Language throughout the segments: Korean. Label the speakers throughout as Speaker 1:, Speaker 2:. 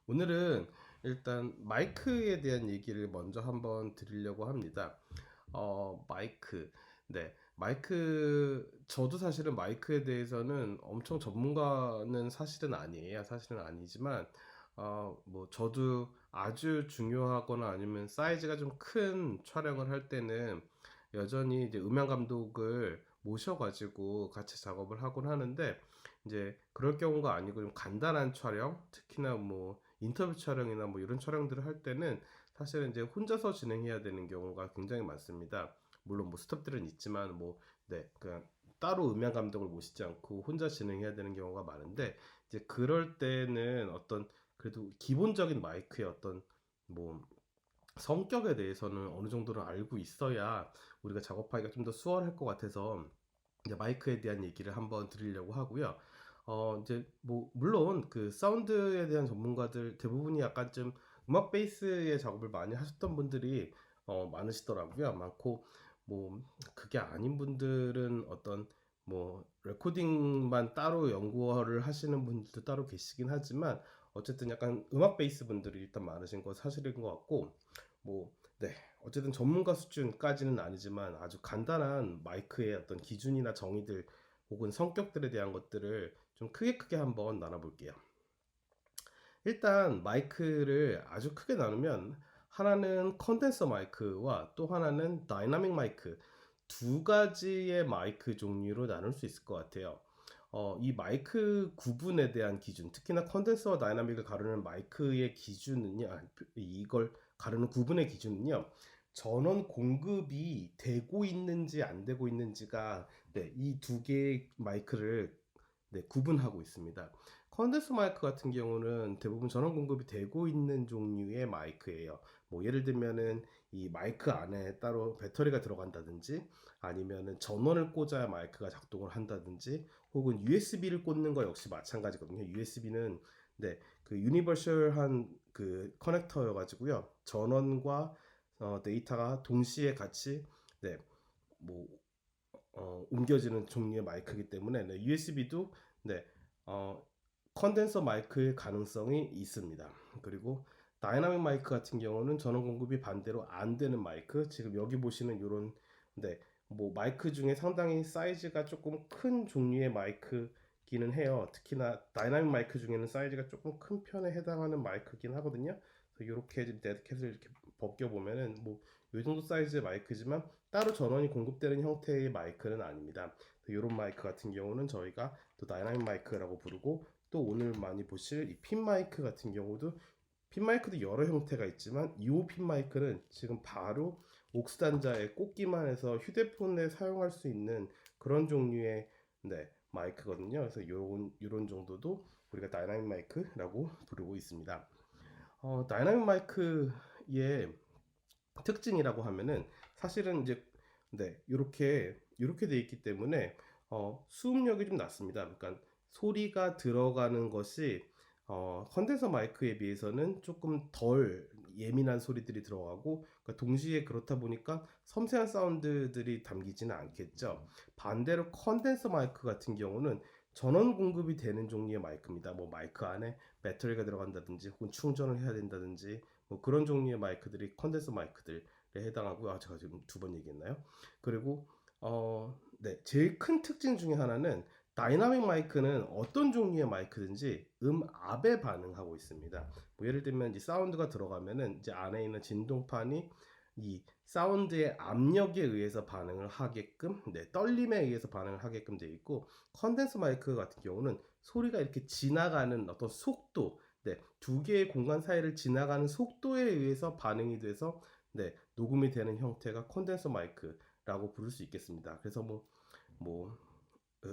Speaker 1: 오늘은 일단 마이크에 대한 얘기를 먼저 한번 드리려고 합니다. 마이크. 네. 마이크, 저도 사실은 마이크에 대해서는 엄청 전문가는 사실은 아니에요. 사실은 아니지만, 저도 아주 중요하거나 아니면 사이즈가 좀 큰 촬영을 할 때는 여전히 이제 음향 감독을 모셔가지고 같이 작업을 하곤 하는데, 이제 그럴 경우가 아니고 좀 간단한 촬영, 특히나 뭐 인터뷰 촬영이나 뭐 이런 촬영들을 할 때는 사실은 이제 혼자서 진행해야 되는 경우가 굉장히 많습니다. 물론 뭐 스태프들은 있지만 뭐 네, 그냥 따로 음향 감독을 모시지 않고 혼자 진행해야 되는 경우가 많은데 이제 그럴 때는 어떤 그래도 기본적인 마이크의 어떤 뭐 성격에 대해서는 어느 정도는 알고 있어야 우리가 작업하기가 좀 더 수월할 것 같아서 이제 마이크에 대한 얘기를 한번 드리려고 하고요. 이제 뭐 물론 그 사운드에 대한 전문가들 대부분이 약간 좀 음악 베이스의 작업을 많이 하셨던 분들이 많으시더라고요. 많고 뭐 그게 아닌 분들은 어떤 뭐 레코딩만 따로 연구를 하시는 분들도 따로 계시긴 하지만 어쨌든 약간 음악 베이스 분들이 일단 많으신 건 사실인 것 같고 뭐 네. 어쨌든 전문가 수준까지는 아니지만 아주 간단한 마이크의 어떤 기준이나 정의들 혹은 성격들에 대한 것들을 좀 크게 한번 나눠볼게요. 일단 마이크를 아주 크게 나누면 하나는 컨덴서 마이크와 또 하나는 다이나믹 마이크 두 가지의 마이크 종류로 나눌 수 있을 것 같아요. 이 마이크 구분에 대한 기준, 특히나 컨덴서와 다이나믹을 가르는 마이크의 기준은요, 이걸 가르는 구분의 기준은요, 전원 공급이 되고 있는지 안 되고 있는지가 네, 이 두 개의 마이크를 네, 구분하고 있습니다. 컨덴서 마이크 같은 경우는 대부분 전원 공급이 되고 있는 종류의 마이크예요. 뭐 예를 들면은 이 마이크 안에 따로 배터리가 들어간다든지 아니면은 전원을 꽂아야 마이크가 작동을 한다든지 혹은 USB를 꽂는 거 역시 마찬가지거든요. USB는 네, 그 유니버셜한 그 커넥터여 가지고요. 전원과 데이터가 동시에 같이 네, 뭐 옮겨지는 종류의 마이크이기 때문에 네, USB도 네, 어, 컨덴서 마이크의 가능성이 있습니다. 그리고 다이나믹 마이크 같은 경우는 전원 공급이 반대로 안 되는 마이크. 지금 여기 보시는 이런 네, 뭐 마이크 중에 상당히 사이즈가 조금 큰 종류의 마이크기는 해요. 특히나 다이나믹 마이크 중에는 사이즈가 조금 큰 편에 해당하는 마이크긴 하거든요. 그래서 이렇게 네드캣을 이렇게 벗겨 보면은 뭐 이 정도 사이즈의 마이크지만 따로 전원이 공급되는 형태의 마이크는 아닙니다. 이런 마이크 같은 경우는 저희가 또 다이나믹 마이크라고 부르고 또 오늘 많이 보실 이 핀 마이크 같은 경우도 핀 마이크도 여러 형태가 있지만 이 핀 마이크는 지금 바로 옥스 단자에 꽂기만 해서 휴대폰에 사용할 수 있는 그런 종류의 네, 마이크거든요. 그래서 이런 정도도 우리가 다이나믹 마이크라고 부르고 있습니다. 다이나믹 마이크의 특징이라고 하면은 사실은 이제 네 이렇게 돼 있기 때문에 수음력이 좀 낮습니다. 그러니까 소리가 들어가는 것이 컨덴서 마이크에 비해서는 조금 덜 예민한 소리들이 들어가고 그러니까 동시에 그렇다 보니까 섬세한 사운드들이 담기지는 않겠죠. 반대로 컨덴서 마이크 같은 경우는 전원 공급이 되는 종류의 마이크입니다. 뭐 마이크 안에 배터리가 들어간다든지 혹은 충전을 해야 된다든지 뭐 그런 종류의 마이크들이 컨덴서 마이크들에 해당하고요. 아, 제가 지금 두 번 얘기했나요? 그리고 네, 제일 큰 특징 중에 하나는 다이나믹 마이크는 어떤 종류의 마이크든지 음압에 반응하고 있습니다. 뭐 예를 들면 이제 사운드가 들어가면은 이제 안에 있는 진동판이 이 사운드의 압력에 의해서 반응을 하게끔, 네, 떨림에 의해서 반응을 하게끔 되어 있고, 컨덴서 마이크 같은 경우는 소리가 이렇게 지나가는 어떤 속도, 네, 두 개의 공간 사이를 지나가는 속도에 의해서 반응이 돼서 네, 녹음이 되는 형태가 컨덴서 마이크라고 부를 수 있겠습니다. 그래서 뭐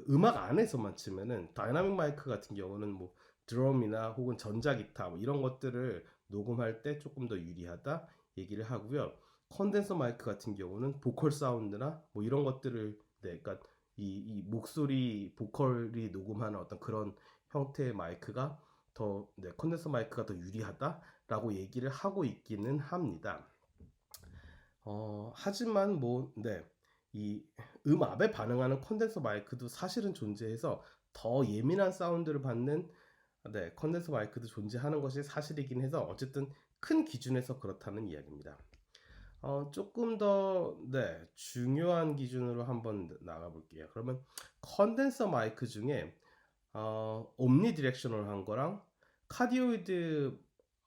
Speaker 1: 음악 안에서만 치면은 다이나믹 마이크 같은 경우는 뭐 드럼이나 혹은 전자기타 뭐 이런 것들을 녹음할 때 조금 더 유리하다 얘기를 하고요. 컨덴서 마이크 같은 경우는 보컬 사운드나 뭐 이런 것들을 네, 그러니까 이 목소리 보컬이 녹음하는 어떤 그런 형태의 마이크가 더 네, 컨덴서 마이크가 더 유리하다라고 얘기를 하고 있기는 합니다. 하지만 뭐, 네. 이 음압에 반응하는 컨덴서 마이크도 사실은 존재해서 더 예민한 사운드를 받는 네, 컨덴서 마이크도 존재하는 것이 사실이긴 해서 어쨌든 큰 기준에서 그렇다는 이야기입니다. 조금 더, 네, 중요한 기준으로 한번 나가 볼게요. 그러면 컨덴서 마이크 중에 옴니 디렉셔널한 거랑 카디오이드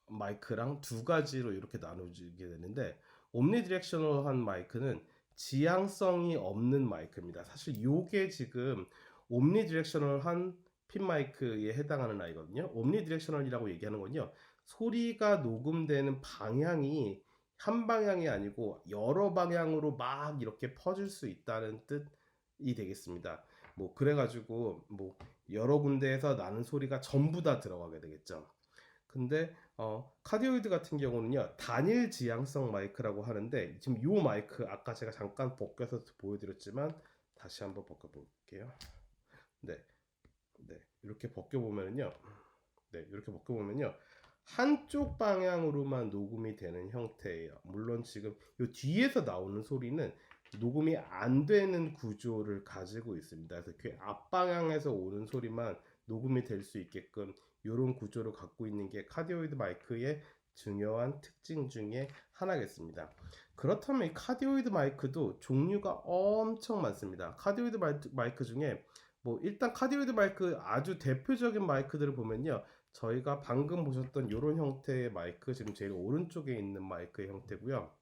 Speaker 1: 마이크랑 두 가지로 이렇게 나눠지게 되는데, 옴니 디렉셔널한 마이크는 지향성이 없는 마이크입니다. 사실 요게 지금 옴니 디렉셔널한 핀 마이크에 해당하는 아이거든요. 옴니 디렉셔널이라고 얘기하는 건요, 소리가 녹음되는 방향이 한 방향이 아니고 여러 방향으로 막 이렇게 퍼질 수 있다는 뜻이 되겠습니다. 뭐 그래가지고 뭐 여러 군데에서 나는 소리가 전부 다 들어가게 되겠죠. 근데 카디오이드 같은 경우는요, 단일 지향성 마이크라고 하는데, 지금 요 마이크 아까 제가 잠깐 벗겨서 보여드렸지만 다시 한번 벗겨볼게요. 네, 네, 이렇게 벗겨보면요, 네, 이렇게 벗겨보면요, 한쪽 방향으로만 녹음이 되는 형태예요. 물론 지금 요 뒤에서 나오는 소리는 녹음이 안 되는 구조를 가지고 있습니다. 그래서 그 앞방향에서 오는 소리만 녹음이 될 수 있게끔 이런 구조를 갖고 있는 게 카디오이드 마이크의 중요한 특징 중에 하나겠습니다. 그렇다면 이 카디오이드 마이크도 종류가 엄청 많습니다. 카디오이드 마이크 중에 뭐 일단 카디오이드 마이크 아주 대표적인 마이크들을 보면요, 저희가 방금 보셨던 이런 형태의 마이크, 지금 제일 오른쪽에 있는 마이크의 형태고요.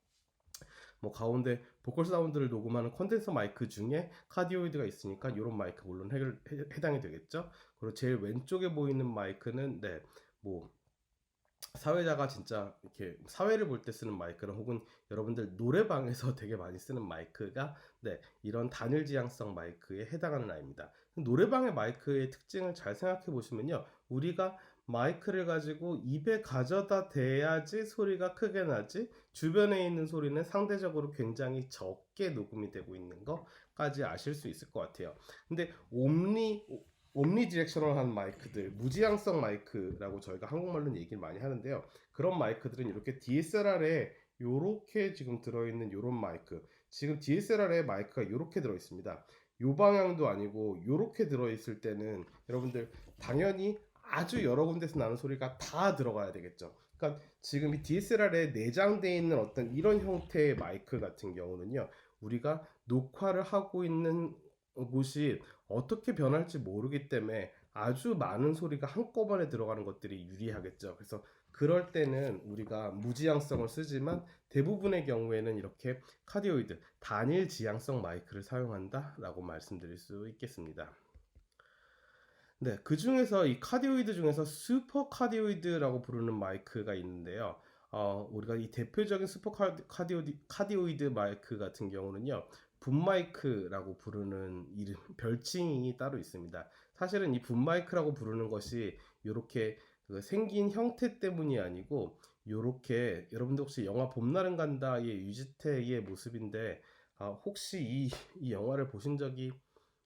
Speaker 1: 뭐 가운데 보컬 사운드를 녹음하는 컨덴서 마이크 중에 카디오이드가 있으니까 이런 마이크 물론 해당이 되겠죠. 그리고 제일 왼쪽에 보이는 마이크는 네, 뭐 사회자가 진짜 이렇게 사회를 볼 때 쓰는 마이크랑 혹은 여러분들 노래방에서 되게 많이 쓰는 마이크가 네, 이런 단일 지향성 마이크에 해당하는 아이입니다. 노래방의 마이크의 특징을 잘 생각해 보시면요, 우리가 마이크를 가지고 입에 가져다 대야지 소리가 크게 나지, 주변에 있는 소리는 상대적으로 굉장히 적게 녹음이 되고 있는 것까지 아실 수 있을 것 같아요. 근데 옴니 디렉셔널한 마이크들, 무지향성 마이크라고 저희가 한국말로는 얘기를 많이 하는데요. 그런 마이크들은 이렇게 DSLR에 요렇게 지금 들어있는 요런 마이크, 지금 DSLR에 마이크가 요렇게 들어있습니다. 요 방향도 아니고 요렇게 들어있을 때는 여러분들 당연히 아주 여러 군데서 나는 소리가 다 들어가야 되겠죠. 그러니까 지금 이 DSLR에 내장되어 있는 어떤 이런 형태의 마이크 같은 경우는요, 우리가 녹화를 하고 있는 곳이 어떻게 변할지 모르기 때문에 아주 많은 소리가 한꺼번에 들어가는 것들이 유리하겠죠. 그래서 그럴 때는 우리가 무지향성을 쓰지만 대부분의 경우에는 이렇게 카디오이드, 단일 지향성 마이크를 사용한다라고 말씀드릴 수 있겠습니다. 네, 그 중에서 이 카디오이드 중에서 슈퍼 카디오이드라고 부르는 마이크가 있는데요. 우리가 이 대표적인 슈퍼 카디오이드 마이크 같은 경우는요, 붐 마이크라고 부르는 이름, 별칭이 따로 있습니다. 사실은 이 붐 마이크라고 부르는 것이 이렇게 그 생긴 형태 때문이 아니고, 요렇게 여러분들 혹시 영화 봄날은 간다의 유지태의 모습인데, 혹시 이 영화를 보신 적이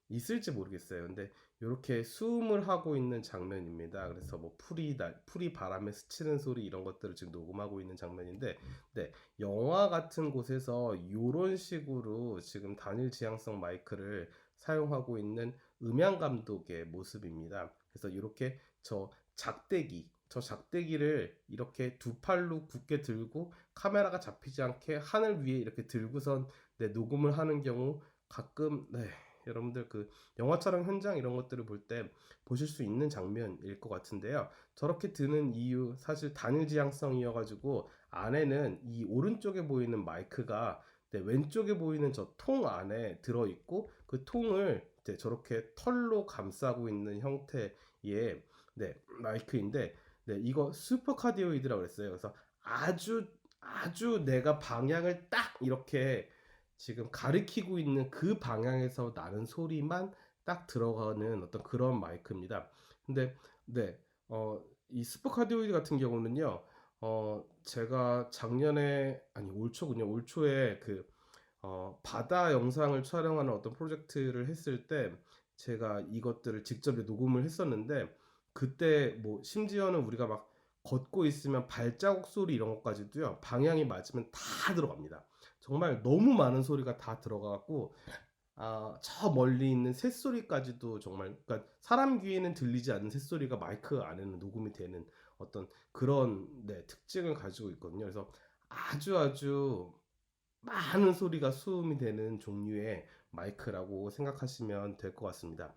Speaker 1: 있을지 모르겠어요. 근데 이렇게 수음을 하고 있는 장면입니다. 그래서 뭐 풀이 바람에 스치는 소리 이런 것들을 지금 녹음하고 있는 장면인데, 네, 영화 같은 곳에서 이런 식으로 지금 단일 지향성 마이크를 사용하고 있는 음향 감독의 모습입니다. 그래서 이렇게 저 작대기를 이렇게 두 팔로 굳게 들고 카메라가 잡히지 않게 하늘 위에 이렇게 들고선 네, 녹음을 하는 경우 가끔 네, 여러분들 그 영화 촬영 현장 이런 것들을 볼 때 보실 수 있는 장면일 것 같은데요. 저렇게 드는 이유 사실 단일 지향성이어가지고 안에는 이 오른쪽에 보이는 마이크가 네, 왼쪽에 보이는 저 통 안에 들어있고 그 통을 네, 저렇게 털로 감싸고 있는 형태의 네, 마이크인데 네, 이거 슈퍼 카디오이드라고 그랬어요. 그래서 아주 내가 방향을 딱 이렇게 지금 가리키고 있는 그 방향에서 나는 소리만 딱 들어가는 어떤 그런 마이크입니다. 근데 네, 이 슈퍼카디오이드 같은 경우는요, 제가 작년에 아니 올 초군요. 올 초에 그 바다 영상을 촬영하는 어떤 프로젝트를 했을 때 제가 이것들을 직접 녹음을 했었는데, 그때 뭐 심지어는 우리가 막 걷고 있으면 발자국 소리 이런 것까지도요, 방향이 맞으면 다 들어갑니다. 정말 너무 많은 소리가 다 들어가고 저 멀리 있는 새소리까지도 정말, 그러니까 사람 귀에는 들리지 않는 새소리가 마이크 안에는 녹음이 되는 어떤 그런, 네, 특징을 가지고 있거든요. 그래서 아주 많은 소리가 수음이 되는 종류의 마이크라고 생각하시면 될 것 같습니다.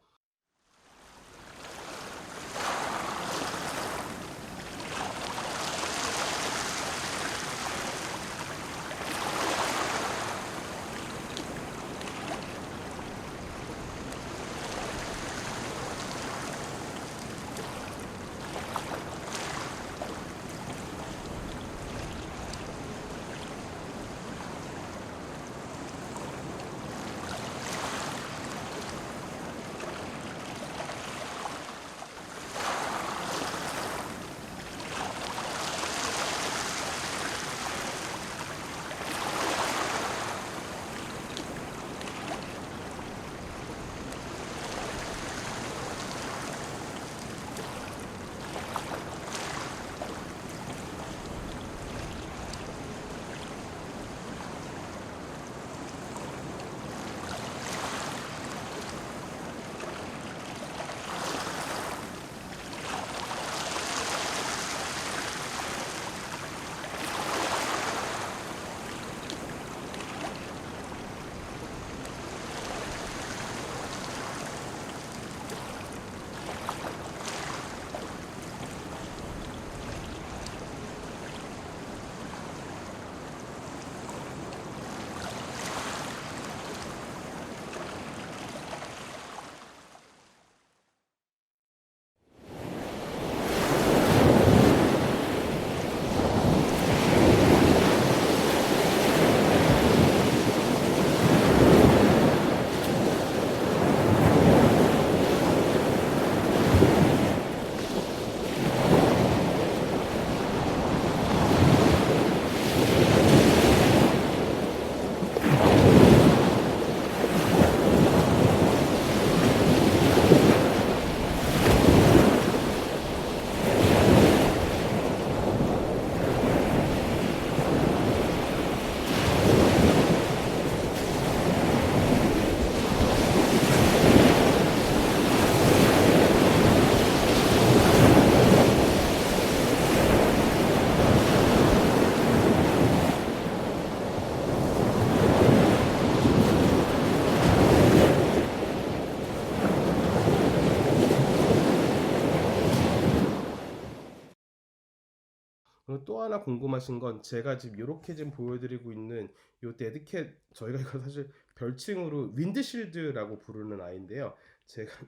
Speaker 1: 그리고 또 하나 궁금하신 건, 제가 지금 이렇게 지금 보여드리고 있는 요 데드캣, 저희가 이거 사실 별칭으로 윈드실드라고 부르는 아이인데요.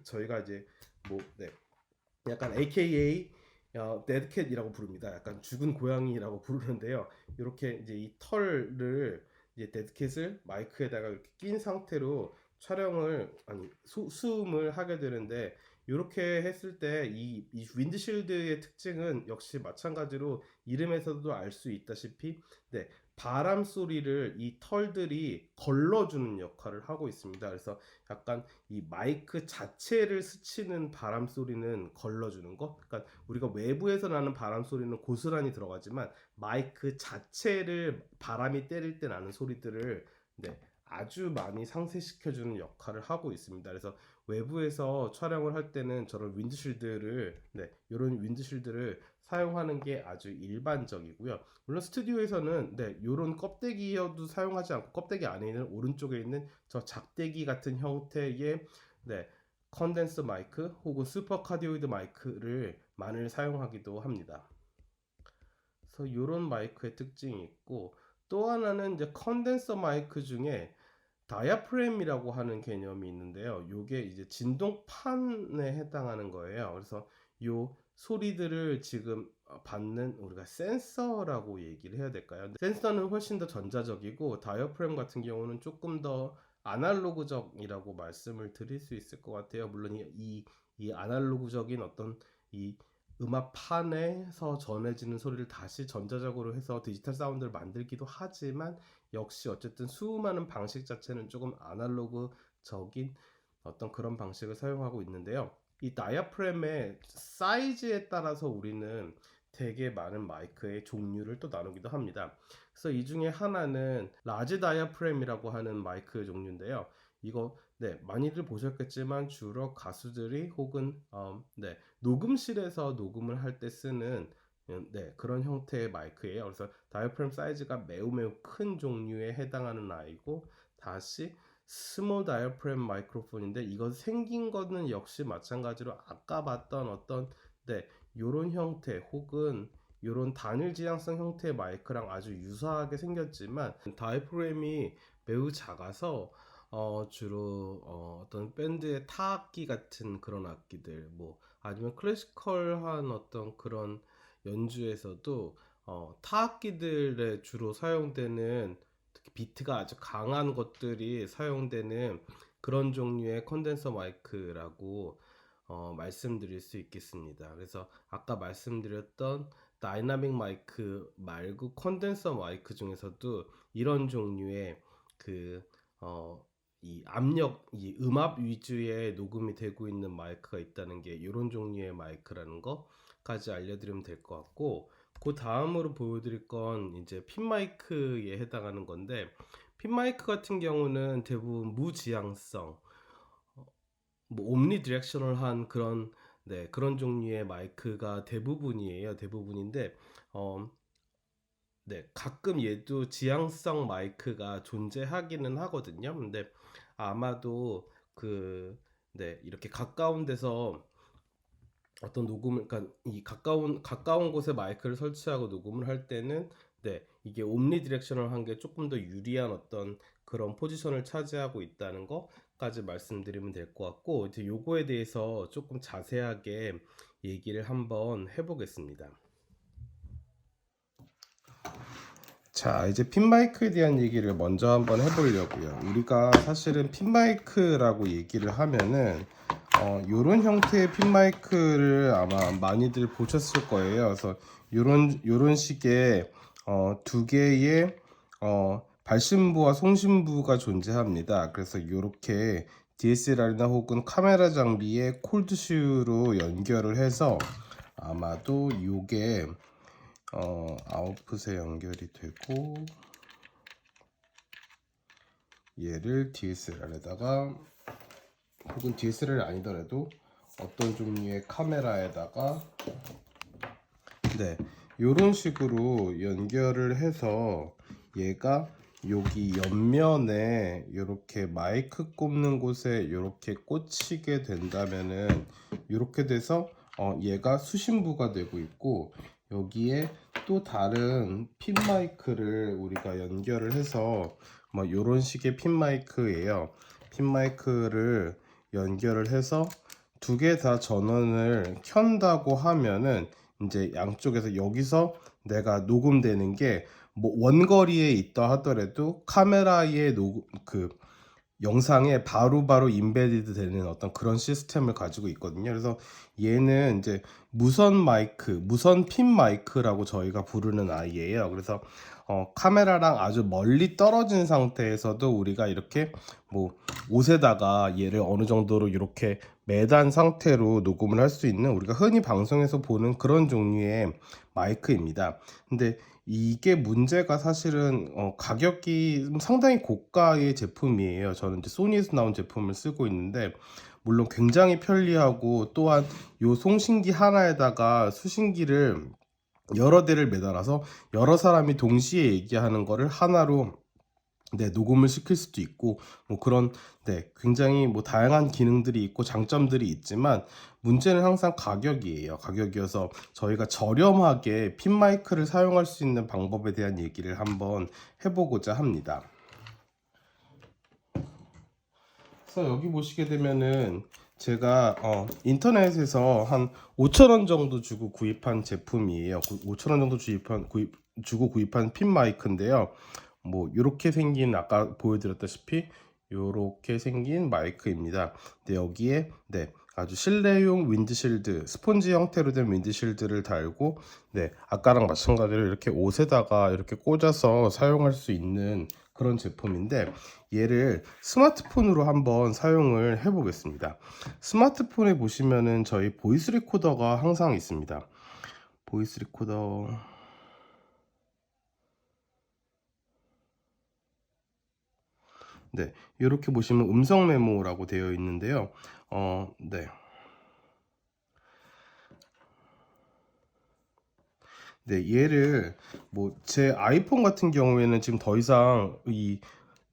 Speaker 1: 저희가 이제 뭐, 네, 약간 AKA 데드캣이라고 부릅니다. 약간 죽은 고양이라고 부르는데요. 이렇게 이제 이 털을, 이제 데드캣을 마이크에다가 이렇게 낀 상태로 촬영을, 아니 수음을 하게 되는데, 이렇게 했을 때 이 윈드실드의 특징은 역시 마찬가지로 이름에서도 알 수 있다시피, 네, 바람 소리를 이 털들이 걸러주는 역할을 하고 있습니다. 그래서 약간 이 마이크 자체를 스치는 바람 소리는 걸러주는 거. 그러니까 우리가 외부에서 나는 바람 소리는 고스란히 들어가지만, 마이크 자체를 바람이 때릴 때 나는 소리들을, 네, 아주 많이 상쇄시켜주는 역할을 하고 있습니다. 그래서 외부에서 촬영을 할 때는 저런 윈드실드를, 네, 이런 윈드실드를 사용하는 게 아주 일반적이고요. 물론 스튜디오에서는, 네, 이런 껍데기여도 사용하지 않고, 껍데기 안에 있는 오른쪽에 있는 저 작대기 같은 형태의, 네, 컨덴서 마이크 혹은 슈퍼 카디오이드 마이크를 많이 사용하기도 합니다. 그래서 이런 마이크의 특징이 있고, 또 하나는 이제 컨덴서 마이크 중에 다이아프램이라고 하는 개념이 있는데요. 이게 이제 진동판에 해당하는 거예요. 그래서 요 소리들을 지금 받는, 우리가 센서라고 얘기를 해야 될까요? 센서는 훨씬 더 전자적이고, 다이아프램 같은 경우는 조금 더 아날로그적이라고 말씀을 드릴 수 있을 것 같아요. 물론 이 아날로그적인 어떤 이 음악판에서 전해지는 소리를 다시 전자적으로 해서 디지털 사운드를 만들기도 하지만, 역시 어쨌든 수음하는 방식 자체는 조금 아날로그적인 어떤 그런 방식을 사용하고 있는데요. 이 다이아프램의 사이즈에 따라서 우리는 되게 많은 마이크의 종류를 또 나누기도 합니다. 그래서 이 중에 하나는 라지 다이아프램이라고 하는 마이크 종류인데요. 이거 많이들 보셨겠지만 주로 가수들이 혹은 녹음실에서 녹음을 할 때 쓰는 그런 형태의 마이크예요. 그래서 다이어프램 사이즈가 매우 매우 큰 종류에 해당하는 아이고, 다시 스몰 다이어프램 마이크로폰인데, 이거 생긴 거는 역시 마찬가지로 아까 봤던 어떤 요런 형태 혹은 요런 단일 지향성 형태의 마이크랑 아주 유사하게 생겼지만, 다이프램이 매우 작아서 주로 어떤 밴드의 타악기 같은 그런 악기들, 뭐 아니면 클래시컬한 어떤 그런 연주에서도 타악기들에 주로 사용되는, 특히 비트가 아주 강한 것들이 사용되는 그런 종류의 컨덴서 마이크라고 말씀드릴 수 있겠습니다. 그래서 아까 말씀드렸던 다이나믹 마이크 말고 컨덴서 마이크 중에서도 이런 종류의 그 이 압력, 이 음압 위주의 녹음이 되고 있는 마이크가 있다는 게 이런 종류의 마이크라는 거까지 알려드리면 될 것 같고, 그 다음으로 보여드릴 건 이제 핀 마이크에 해당하는 건데, 핀 마이크 같은 경우는 대부분 무지향성, 뭐 옴니 디렉셔널한 그런 그런 종류의 마이크가 대부분이에요. 대부분인데 어, 가끔 얘도 지향성 마이크가 존재하기는 하거든요. 근데 아마도 이렇게 가까운 데서 어떤 녹음을, 그러니까 이 가까운 곳에 마이크를 설치하고 녹음을 할 때는 이게 옴니 디렉셔널 한 게 조금 더 유리한 어떤 그런 포지션을 차지하고 있다는 거까지 말씀드리면 될 것 같고, 이제 요거에 대해서 조금 자세하게 얘기를 한번 해보겠습니다. 자, 이제 핀 마이크에 대한 얘기를 먼저 한번 해보려고요. 우리가 사실은 핀 마이크라고 얘기를 하면은 요런 형태의 핀 마이크를 아마 많이들 보셨을 거예요. 그래서 요런 식의 두 개의 발신부와 송신부가 존재합니다. 그래서 요렇게 DSLR이나 혹은 카메라 장비에 콜드슈로 연결을 해서, 아마도 요게 아웃풋에 연결이 되고, 얘를 DSLR에다가 혹은 DSLR이 아니더라도 어떤 종류의 카메라에다가 요런 식으로 연결을 해서, 얘가 여기 옆면에 이렇게 마이크 꼽는 곳에 이렇게 꽂히게 된다면은, 이렇게 돼서 얘가 수신부가 되고 있고, 여기에 또 다른 핀 마이크를 우리가 연결을 해서, 뭐 이런 식의 핀 마이크예요. 핀 마이크를 연결을 해서 두 개 다 전원을 켠다고 하면은, 이제 양쪽에서 여기서 내가 녹음되는 게 뭐 원거리에 있다 하더라도 카메라의 영상에 바로바로 인베디드 되는 어떤 그런 시스템을 가지고 있거든요. 그래서 얘는 이제 무선 마이크, 무선 핀 마이크라고 저희가 부르는 아이예요. 그래서 카메라랑 아주 멀리 떨어진 상태에서도 우리가 이렇게 뭐 옷에다가 얘를 어느 정도로 이렇게 매단 상태로 녹음을 할 수 있는, 우리가 흔히 방송에서 보는 그런 종류의 마이크입니다. 근데 이게 문제가 사실은 가격이 상당히 고가의 제품이에요. 저는 이제 소니에서 나온 제품을 쓰고 있는데, 물론 굉장히 편리하고, 또한 요 송신기 하나에다가 수신기를 여러 대를 매달아서 여러 사람이 동시에 얘기하는 거를 하나로 녹음을 시킬 수도 있고, 뭐 그런 굉장히 뭐 다양한 기능들이 있고 장점들이 있지만, 문제는 항상 가격이에요. 가격이어서 저희가 저렴하게 핀 마이크를 사용할 수 있는 방법에 대한 얘기를 한번 해보고자 합니다. 그래서 여기 보시게 되면은 제가 인터넷에서 한 5,000원 정도 주고 구입한 제품이에요. 5,000원 정도 주고 구입한 핀 마이크인데요. 뭐 이렇게 생긴, 아까 보여드렸다시피 이렇게 생긴 마이크입니다. 근데 여기에 아주 실내용 윈드실드, 스폰지 형태로 된 윈드실드를 달고, 아까랑 마찬가지로 이렇게 옷에다가 이렇게 꽂아서 사용할 수 있는 그런 제품인데, 얘를 스마트폰으로 한번 사용을 해 보겠습니다. 스마트폰에 보시면은 저희 보이스 리코더가 항상 있습니다. 보이스 리코더, 네, 이렇게 보시면 음성 메모라고 되어 있는데요. 네. 네, 얘를 뭐 제 아이폰 같은 경우에는 지금 더 이상 이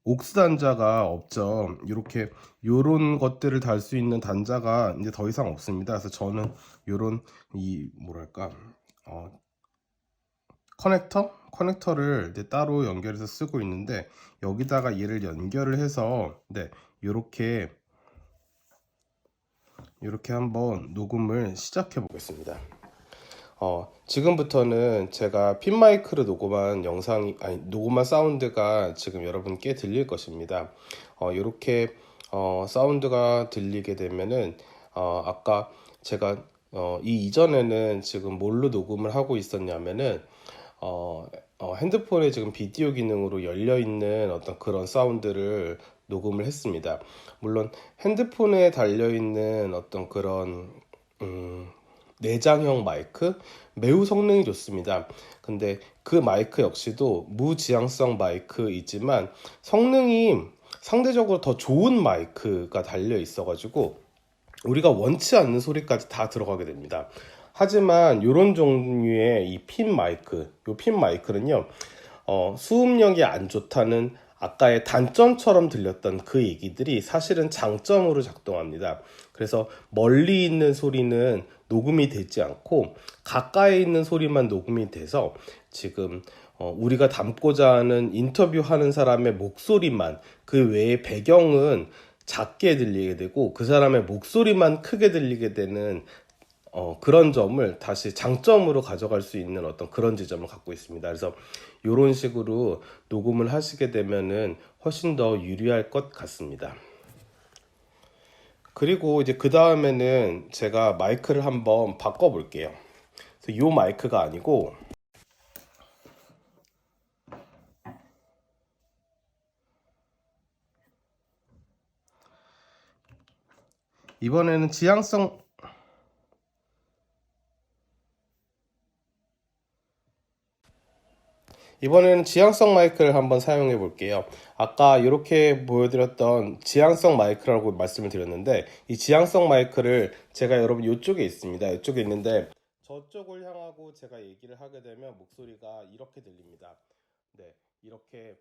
Speaker 1: 옥스 단자가 없죠. 이렇게 요런 것들을 달 수 있는 단자가 이제 더 이상 없습니다. 그래서 저는 요런 이 뭐랄까 어, 커넥터를 이제 따로 연결해서 쓰고 있는데, 여기다가 얘를 연결을 해서 네, 요렇게 한번 녹음을 시작해 보겠습니다. 지금부터는 제가 핀 마이크로 녹음한 녹음한 사운드가 지금 여러분께 들릴 것입니다. 이렇게 사운드가 들리게 되면은 아까 제가 이 이전에는 지금 뭘로 녹음을 하고 있었냐면은 핸드폰에 지금 비디오 기능으로 열려 있는 어떤 그런 사운드를 녹음을 했습니다. 물론 핸드폰에 달려 있는 어떤 그런 내장형 마이크 매우 성능이 좋습니다. 근데 그 마이크 역시도 무지향성 마이크이지만 성능이 상대적으로 더 좋은 마이크가 달려 있어 가지고 우리가 원치 않는 소리까지 다 들어가게 됩니다. 하지만 이런 종류의 이 핀 마이크는요, 수음력이 안 좋다는 아까의 단점처럼 들렸던 그 얘기들이 사실은 장점으로 작동합니다. 그래서 멀리 있는 소리는 녹음이 되지 않고 가까이 있는 소리만 녹음이 돼서 지금 우리가 담고자 하는 인터뷰하는 사람의 목소리만, 그 외의 배경은 작게 들리게 되고 그 사람의 목소리만 크게 들리게 되는 그런 점을 다시 장점으로 가져갈 수 있는 어떤 그런 지점을 갖고 있습니다. 그래서 이런 식으로 녹음을 하시게 되면은 훨씬 더 유리할 것 같습니다. 그리고 이제 그 다음에는 제가 마이크를 한번 바꿔 볼게요. 이 마이크가 아니고 이번에는 지향성 마이크를 한번 사용해 볼게요. 아까 이렇게 보여드렸던 지향성 마이크라고 말씀을 드렸는데, 이 지향성 마이크를 제가 여러분 이쪽에 있습니다. 이쪽에 있는데 저쪽을 향하고 제가 얘기를 하게 되면 목소리가 이렇게 들립니다. 네, 이렇게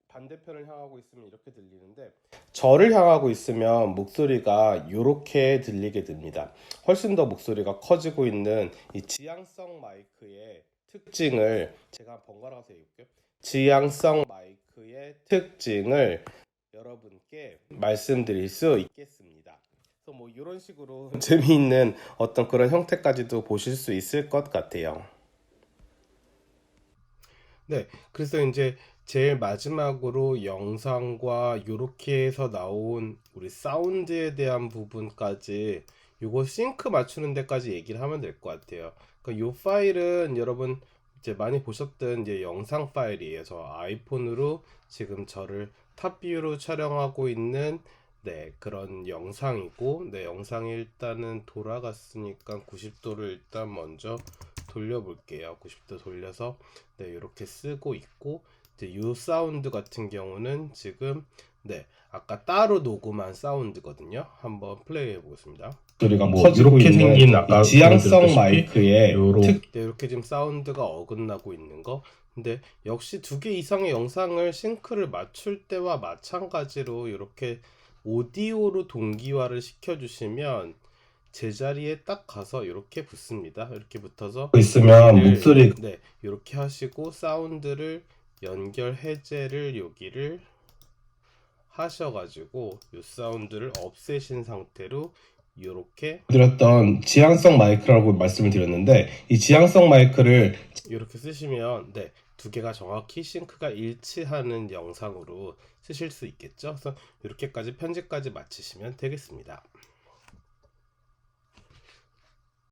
Speaker 1: 반대편을 향하고 있으면 이렇게 들리는데, 저를 향하고 있으면 목소리가 이렇게 들리게 됩니다. 훨씬 더 목소리가 커지고 있는 이 지향성 마이크의 특징을 제가 번갈아 가서 얘기할게요. 지향성 마이크의 특징을 여러분께 말씀드릴 수 있겠습니다. 그래서 뭐 이런 식으로 재미있는 어떤 그런 형태까지도 보실 수 있을 것 같아요. 네, 그래서 이제 제일 마지막으로 영상과 이렇게 해서 나온 우리 사운드에 대한 부분까지 요거 싱크 맞추는 데까지 얘기를 하면 될 것 같아요. 그러니까 요 파일은 여러분 이제 많이 보셨던 이제 영상 파일이에요. 저 아이폰으로 지금 저를 탑뷰로 촬영하고 있는 네, 그런 영상이고, 네, 영상이 일단은 돌아갔으니까 90도를 일단 먼저 돌려볼게요. 90도 돌려서 네, 이렇게 쓰고 있고, 이제 요 사운드 같은 경우는 지금 네, 아까 따로 녹음한 사운드거든요. 한번 플레이해 보겠습니다.
Speaker 2: 소리가
Speaker 1: 뭐
Speaker 2: 커지고
Speaker 1: 이렇게
Speaker 2: 있는
Speaker 1: 생긴 아까
Speaker 2: 이 지향성
Speaker 1: 보여드렸다시피
Speaker 2: 마이크의
Speaker 1: 네, 이렇게 지금 사운드가 어긋나고 있는 거. 근데 역시 2개 이상의 영상을 싱크를 맞출 때와 마찬가지로 이렇게 오디오로 동기화를 시켜주시면 제자리에 딱 가서 이렇게 붙습니다. 이렇게 붙어서
Speaker 2: 있으면
Speaker 1: 여기를,
Speaker 2: 목소리
Speaker 1: 네, 이렇게 하시고 사운드를 연결 해제를 여기를 하셔가지고 이 사운드를 없애신 상태로 이렇게
Speaker 2: 드렸던 지향성 마이크라고 말씀을 드렸는데, 이 지향성 마이크를
Speaker 1: 이렇게 쓰시면 네, 2개가 정확히 싱크가 일치하는 영상으로 쓰실 수 있겠죠. 그래서 이렇게까지 편집까지 마치시면 되겠습니다.